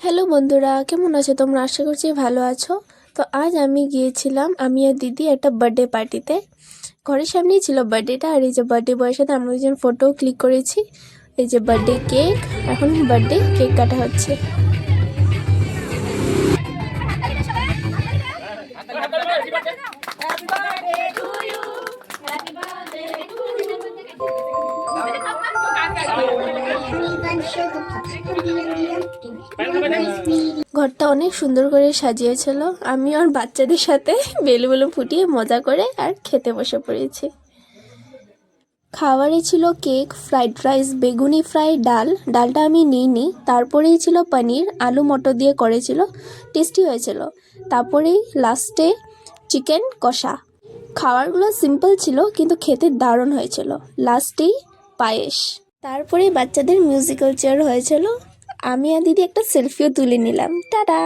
Hello বন্ধুরা, কেমন আছো তোমরা? আশা করছি ভালো আছো। তো আজ আমি গিয়েছিলাম আমি আর দিদি একটা বার্থডে পার্টিতে। ঘরের সামনেই ছিল বার্থডেটা, আর এই যে বার্থডে বয়ের সাথে আমরা দুজন ফটো ক্লিক করেছি। এই যে বার্থডে কেক, এখন বার্থডে কেক কাটা হচ্ছে। ঘরটা অনেক সুন্দর করে সাজিয়েছিল। আমি আর বাচ্চাদের সাথে বেলুন ফুটিয়ে মজা করে আর খেতে বসে পড়েছি। খাবারে ছিল কেক, ফ্রাইড রাইস, বেগুনি ফ্রাই, ডালটা আমি নিইনি। তারপরেই ছিল পনির, আলু মটর দিয়ে করেছিল, টেস্টি হয়েছিল। তারপরেই লাস্টে চিকেন কষা। খাবারগুলো সিম্পল ছিল কিন্তু খেতে দারুণ হয়েছিল। লাস্টেই পায়েস। তারপরে বাচ্চাদের মিউজিক্যাল চেয়ার হয়েছিল। আমি আর দিদি একটা সেলফিও তুলে নিলাম। টাটা।